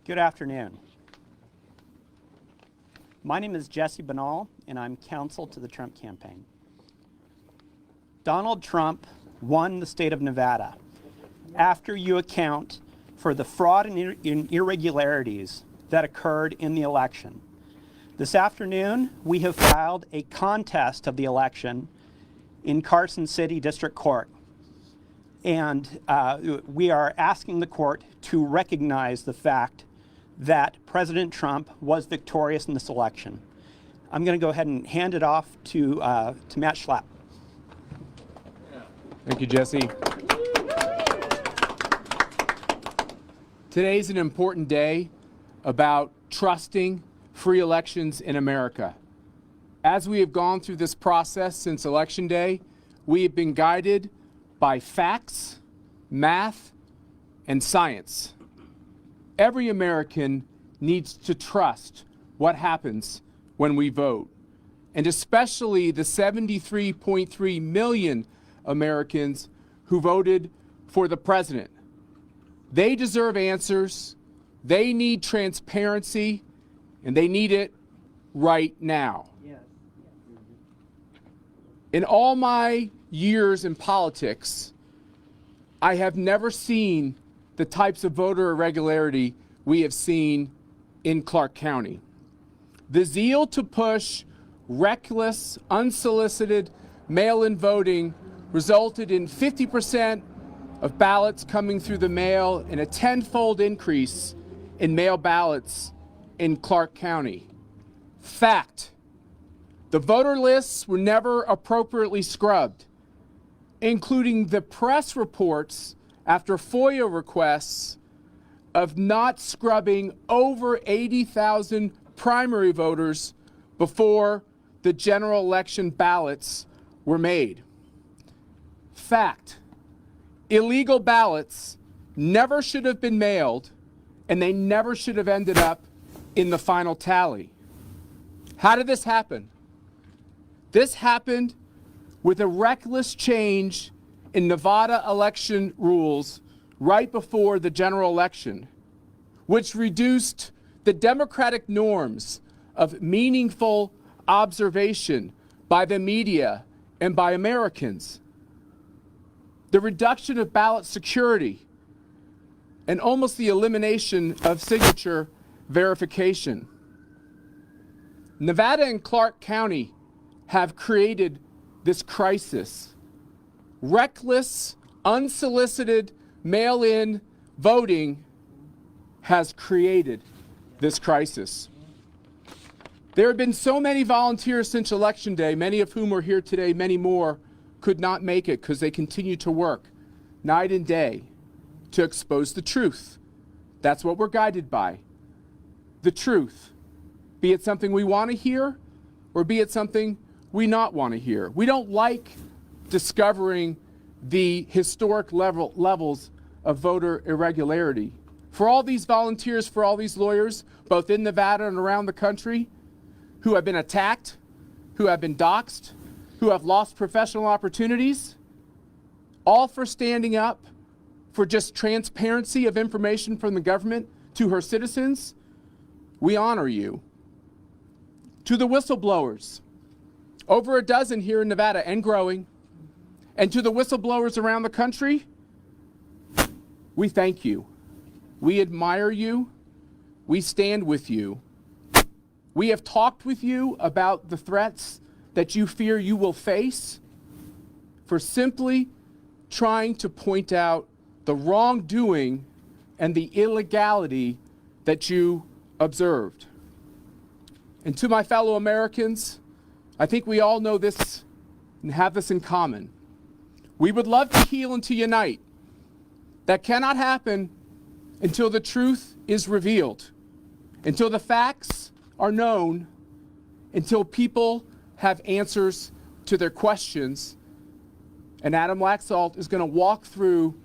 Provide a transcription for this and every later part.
Good afternoon. My name is Jesse Banal, and I'm counsel to the Trump campaign. Donald Trump won the state of Nevada after you account for the fraud and irregularities that occurred in the election. This afternoon, we have filed a contest of the election in Carson City District Court. And we are asking the court to recognize the fact that President Trump was victorious in this election. I'm going to go ahead and hand it off to Matt Schlapp. Thank you, Jesse. Today's an important day about trusting free elections in America. As we have gone through this process since Election Day, we have been guided by facts, math, and science. Every American needs to trust what happens when we vote, and especially the 73.3 million Americans who voted for the president. They deserve answers, they need transparency, and they need it right now. In all my years in politics, I have never seen the types of voter irregularity we have seen in Clark County. The zeal to push reckless, unsolicited mail-in voting resulted in 50% of ballots coming through the mail and a tenfold increase in mail ballots in Clark County. Fact: the voter lists were never appropriately scrubbed, including the press reports after FOIA requests of not scrubbing over 80,000 primary voters before the general election ballots were made. Fact: illegal ballots never should have been mailed, and they never should have ended up in the final tally. How did this happen? This happened with a reckless change in Nevada election rules right before the general election, which reduced the democratic norms of meaningful observation by the media and by Americans. The reduction of ballot security and almost the elimination of signature verification. Nevada and Clark County have created this crisis. Reckless, unsolicited mail-in voting has created this crisis. There have been so many volunteers since Election Day, many of whom are here today, many more could not make it because they continue to work night and day to expose the truth. That's what we're guided by. The truth, be it something we want to hear or be it something we not want to hear. We don't like discovering the historic levels of voter irregularity. For all these volunteers, for all these lawyers, both in Nevada and around the country, who have been attacked, who have been doxxed, who have lost professional opportunities, all for standing up for just transparency of information from the government to her citizens, we honor you. To the whistleblowers, over a dozen here in Nevada and growing, and to the whistleblowers around the country, we thank you. We admire you. We stand with you. We have talked with you about the threats that you fear you will face for simply trying to point out the wrongdoing and the illegality that you observed. And to my fellow Americans, I think we all know this and have this in common. We would love to heal and to unite. That cannot happen until the truth is revealed, until the facts are known, until people have answers to their questions. And Adam Laxalt is going to walk through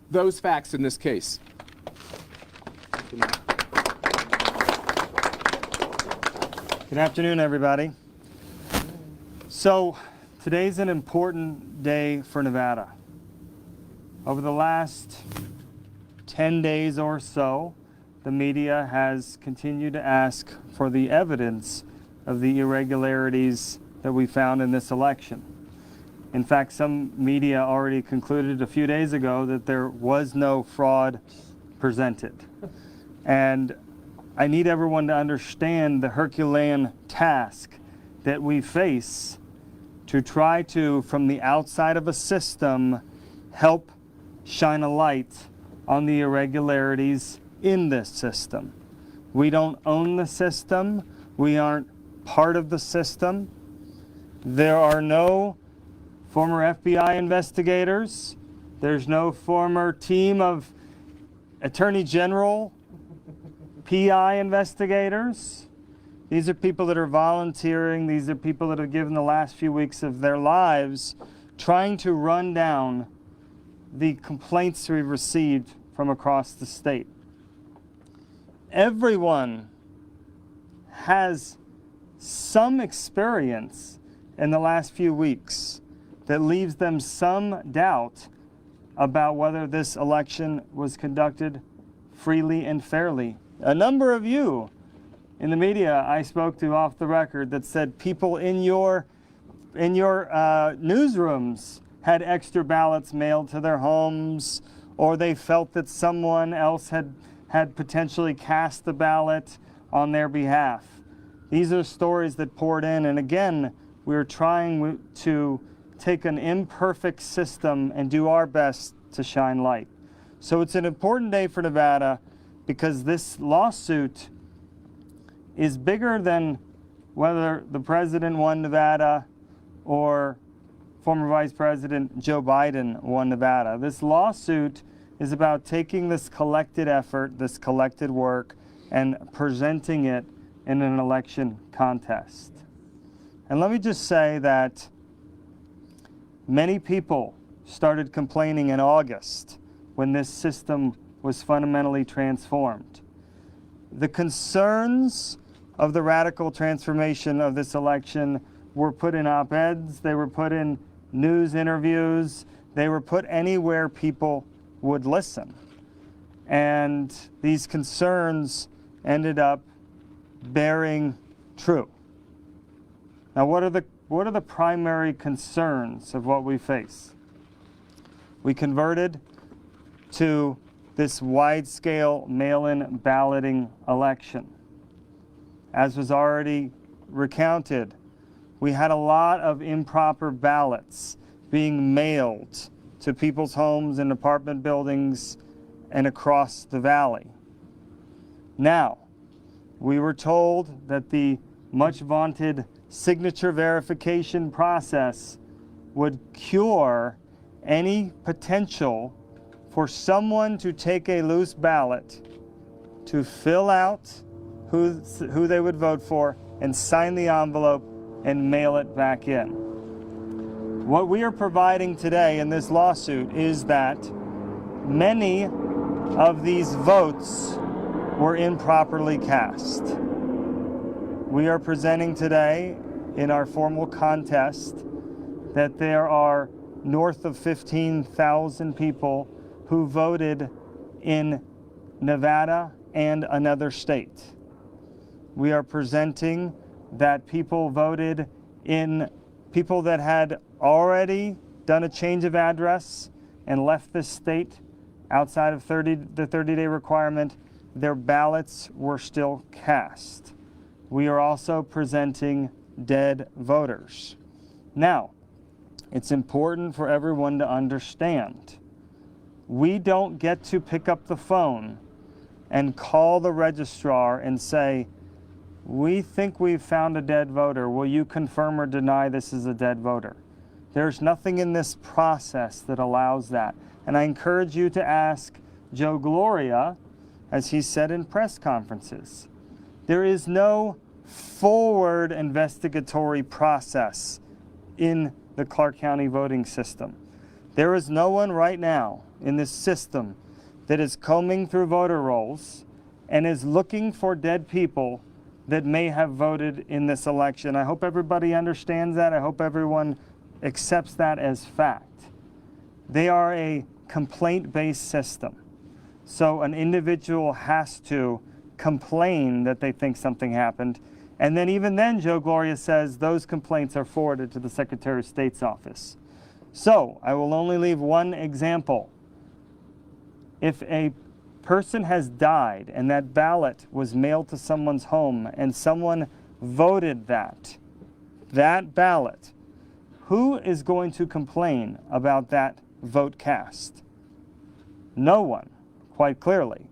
those facts in this case. Good afternoon, everybody. So today's an important day for Nevada. Over the last 10 days or so, the media has continued to ask for the evidence of the irregularities that we found in this election. In fact, some media already concluded a few days ago that there was no fraud presented. And I need everyone to understand the Herculean task that we face to try to, from the outside of a system, help shine a light on the irregularities in this system. We don't own the system. We aren't part of the system. There are no former FBI investigators. There's no former team of Attorney General, PI investigators. These are people that are volunteering. These are people that have given the last few weeks of their lives trying to run down the complaints we've received from across the state. Everyone has some experience in the last few weeks that leaves them some doubt about whether this election was conducted freely and fairly. A number of you in the media I spoke to off the record that said people in your newsrooms had extra ballots mailed to their homes, or they felt that someone else had potentially cast the ballot on their behalf. These are stories that poured in, and again, we're trying to take an imperfect system and do our best to shine light. So it's an important day for Nevada because this lawsuit is bigger than whether the president won Nevada or former Vice President Joe Biden won Nevada. This lawsuit is about taking this collected effort, this collected work, and presenting it in an election contest. And let me just say that many people started complaining in August when this system was fundamentally transformed. The concerns of the radical transformation of this election were put in op-eds, they were put in news interviews, they were put anywhere people would listen. And these concerns ended up bearing true. Now, what are the primary concerns of what we face? We converted to this wide-scale mail-in balloting election. As was already recounted, we had a lot of improper ballots being mailed to people's homes and apartment buildings and across the valley. Now, we were told that the much vaunted signature verification process would cure any potential for someone to take a loose ballot, to fill out who they would vote for, and sign the envelope and mail it back in. What we are providing today in this lawsuit is that many of these votes were improperly cast. We are presenting today in our formal contest that there are north of 15,000 people who voted in Nevada and another state. We are presenting that people voted in people that had already done a change of address and left the state outside of the 30-day requirement. Their ballots were still cast. We are also presenting dead voters. Now, it's important for everyone to understand, we don't get to pick up the phone and call the registrar and say, we think we've found a dead voter. Will you confirm or deny this is a dead voter? There's nothing in this process that allows that. And I encourage you to ask Joe Gloria, as he said in press conferences. There is no forward investigatory process in the Clark County voting system. There is no one right now in this system that is combing through voter rolls and is looking for dead people that may have voted in this election. I hope everybody understands that. I hope everyone accepts that as fact. They are a complaint-based system. So an individual has to complain that they think something happened. And then even then, Joe Gloria says those complaints are forwarded to the Secretary of State's office. So I will only leave one example. If a person has died and that ballot was mailed to someone's home and someone voted that ballot, who is going to complain about that vote cast? No one, quite clearly.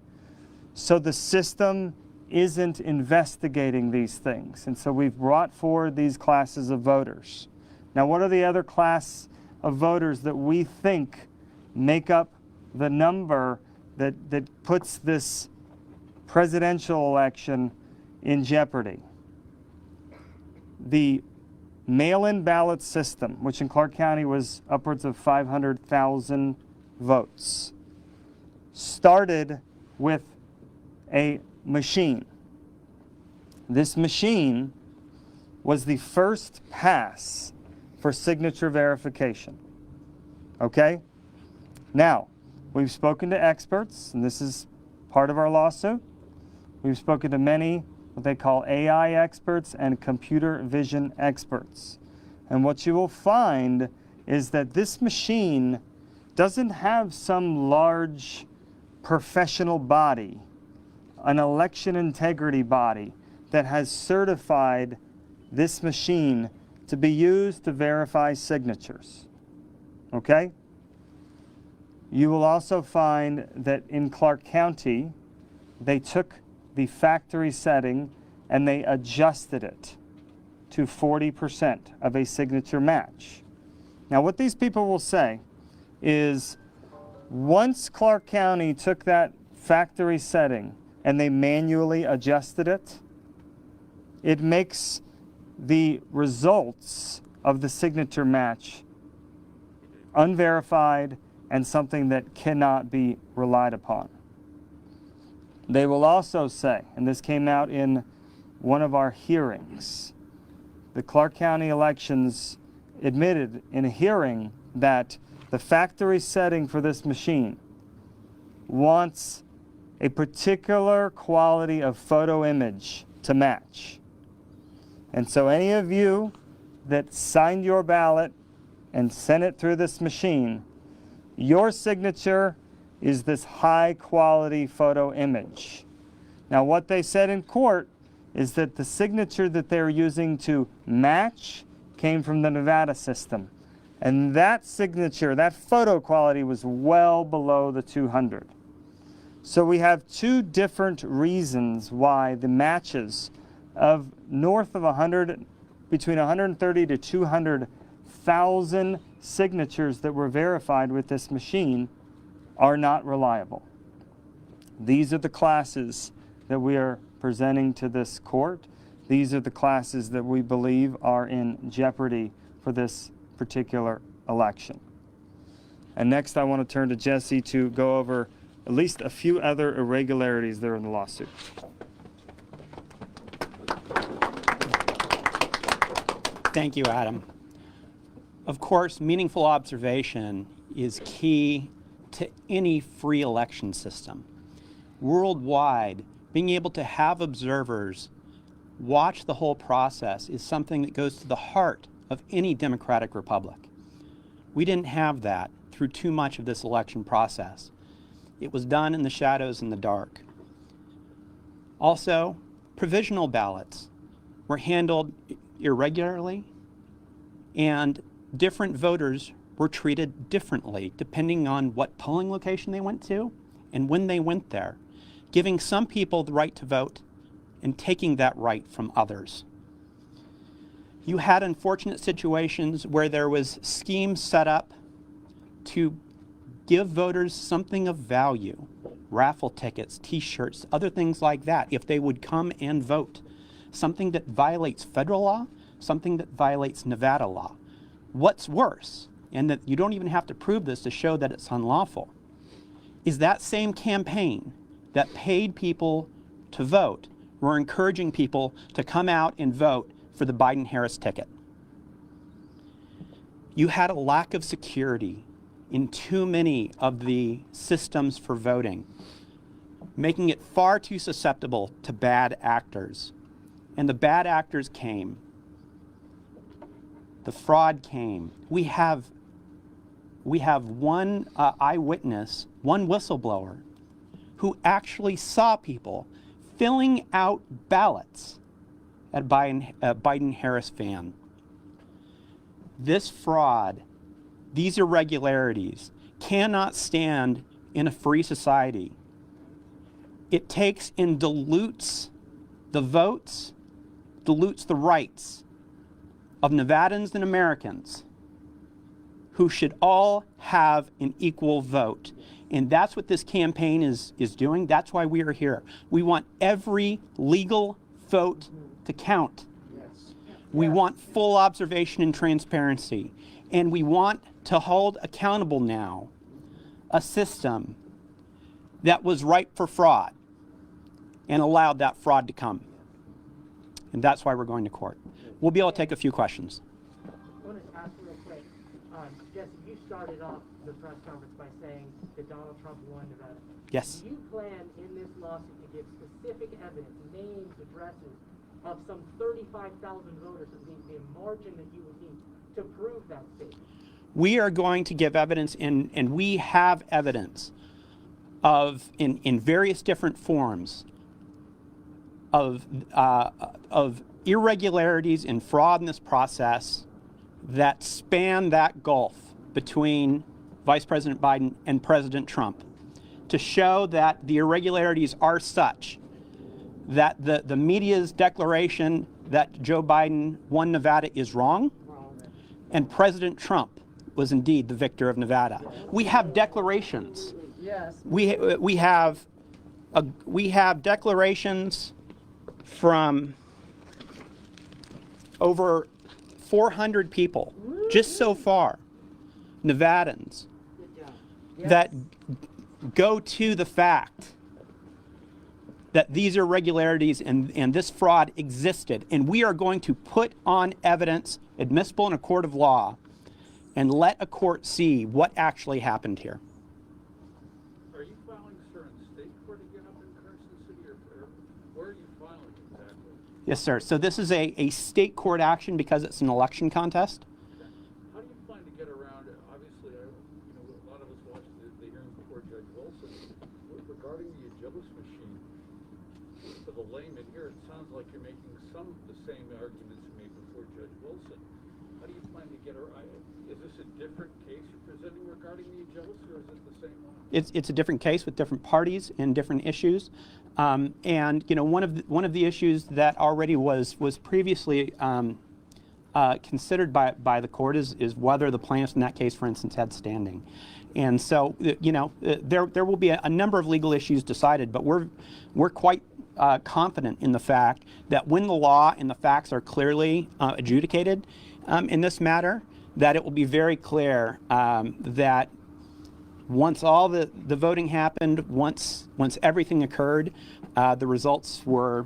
So the system isn't investigating these things. And so we've brought forward these classes of voters. Now, what are the other class of voters that we think make up the number that puts this presidential election in jeopardy? The mail-in ballot system, which in Clark County was upwards of 500,000 votes, started with a machine. This machine was the first pass for signature verification. Okay? Now, we've spoken to experts, and this is part of our lawsuit. We've spoken to many what they call AI experts and computer vision experts. And what you will find is that this machine doesn't have some large professional body, an election integrity body that has certified this machine to be used to verify signatures. Okay? You will also find that in Clark County, they took the factory setting and they adjusted it to 40% of a signature match. Now, what these people will say is once Clark County took that factory setting and they manually adjusted it, it makes the results of the signature match unverified and something that cannot be relied upon. They will also say, and this came out in one of our hearings, the Clark County elections admitted in a hearing that the factory setting for this machine wants a particular quality of photo image to match. And so any of you that signed your ballot and sent it through this machine, your signature is this high quality photo image. Now, what they said in court is that the signature that they're using to match came from the Nevada system. And that signature, that photo quality was well below the 200. So we have two different reasons why the matches of north of 100, between 130 to 200,000 signatures that were verified with this machine are not reliable. These are the classes that we are presenting to this court. These are the classes that we believe are in jeopardy for this particular election. And next I want to turn to Jesse to go over at least a few other irregularities that are in the lawsuit. Thank you, Adam. Of course, meaningful observation is key to any free election system. Worldwide, being able to have observers watch the whole process is something that goes to the heart of any democratic republic. We didn't have that through too much of this election process. It was done in the shadows and the dark. Also, provisional ballots were handled irregularly, and different voters were treated differently depending on what polling location they went to and when they went there, giving some people the right to vote and taking that right from others. You had unfortunate situations where there was schemes set up to give voters something of value, raffle tickets, t-shirts, other things like that, if they would come and vote. Something that violates federal law, something that violates Nevada law. What's worse, and that you don't even have to prove this to show that it's unlawful, is that same campaign that paid people to vote were encouraging people to come out and vote for the Biden-Harris ticket. You had a lack of security in too many of the systems for voting. making it far too susceptible to bad actors. And the bad actors came. The fraud came. We have one eyewitness, one whistleblower, who actually saw people filling out ballots at Biden-Harris van. This fraud, these irregularities, cannot stand in a free society. It takes and dilutes the votes, dilutes the rights of Nevadans and Americans who should all have an equal vote. And that's what this campaign is doing. That's why we are here. We want every legal vote to count. We want full observation and transparency. And we want to hold accountable now a system that was ripe for fraud and allowed that fraud to come. And that's why we're going to court. We'll be able to take a few questions. I want to ask real quick. Jesse, you started off the press conference by saying that Donald Trump won Nevada. Yes. Do you plan in this lawsuit to give specific evidence, names, addresses of some 35,000 voters, the margin that you would need to prove that statement? We are going to give evidence, and we have evidence of, in various different forms, of irregularities and fraud in this process that span that gulf between Vice President Biden and President Trump, to show that the irregularities are such that the media's declaration that Joe Biden won Nevada is wrong, and President Trump was indeed the victor of Nevada. We have declarations. Yes. We have declarations from over 400 people just so far, Nevadans, that go to the fact that these irregularities and this fraud existed. And we are going to put on evidence admissible in a court of law and let a court see what actually happened here. Are you filing, sir, in state court again up in Carson City, or where are you filing exactly? Yes, sir. So this is a state court action because it's an election contest. How do you plan to get around it? Obviously, a lot of us watched the hearing before Judge Wilson. Regarding the Agilus machine, for the layman here, it sounds like you're making some of the same arguments you made before Judge Wilson. How do you plan to get around it? Is this a different case you're presenting regarding the Agilus, or is it the same one? It's a different case with different parties and different issues. And one of the issues that already was previously considered by the court is whether the plaintiffs in that case, for instance, had standing. And so there will be a number of legal issues decided, but we're quite confident in the fact that when the law and the facts are clearly adjudicated in this matter, that it will be very clear that once all the voting happened, once everything occurred, the results were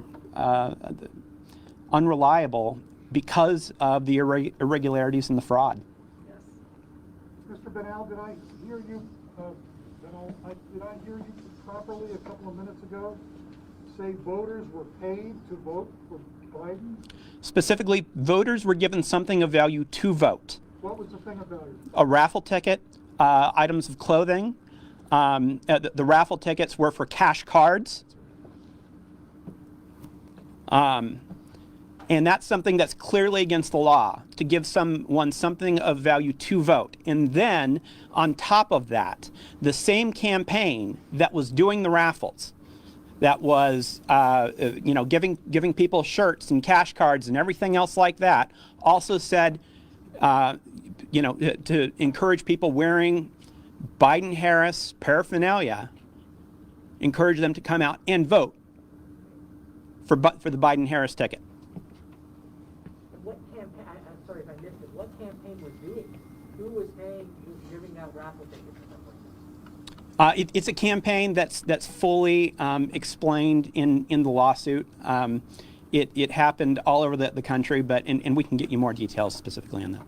unreliable because of the irregularities and the fraud. Yes. Mr. Benal, did I hear you? Did I hear you properly a couple of minutes ago say voters were paid to vote for Biden? Specifically, voters were given something of value to vote. What was the thing of value? A raffle ticket, items of clothing. The raffle tickets were for cash cards. And that's something that's clearly against the law, to give someone something of value to vote. And then, on top of that, the same campaign that was doing the raffles, that was giving people shirts and cash cards and everything else like that, also said to encourage people wearing Biden-Harris paraphernalia, encourage them to come out and vote for the Biden-Harris ticket. What campaign? I'm sorry if I missed it. What campaign was doing it? Who was paying? Who was giving out raffle tickets and stuff like that? It's a campaign that's fully explained in the lawsuit. It happened all over the country, and we can get you more details specifically on that.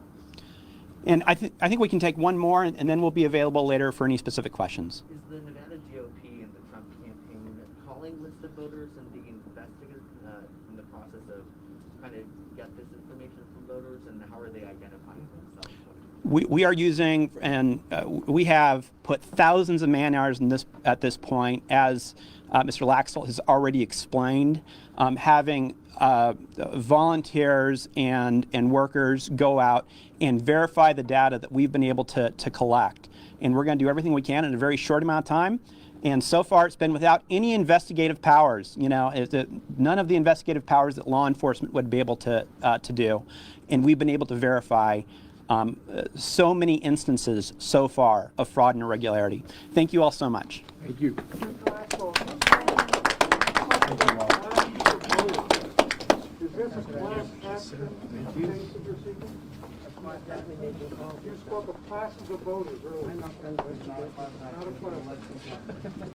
And I think we can take one more, and then we'll be available later for any specific questions. Is the Nevada GOP and the Trump campaign investigators in the process of trying to get this information from voters, and how are they identifying themselves? We are using, and we have put thousands of man hours in this at this point, as Mr. Laxalt has already explained, having volunteers and workers go out and verify the data that we've been able to collect. And we're going to do everything we can in a very short amount of time. And so far, it's been without any investigative powers. You know, none of the investigative powers that law enforcement would be able to do. And we've been able to verify so many instances so far of fraud and irregularity. Thank you all so much. Thank you. Is this a class action case that you're seeking? You spoke of classes of voters earlier. Not a class.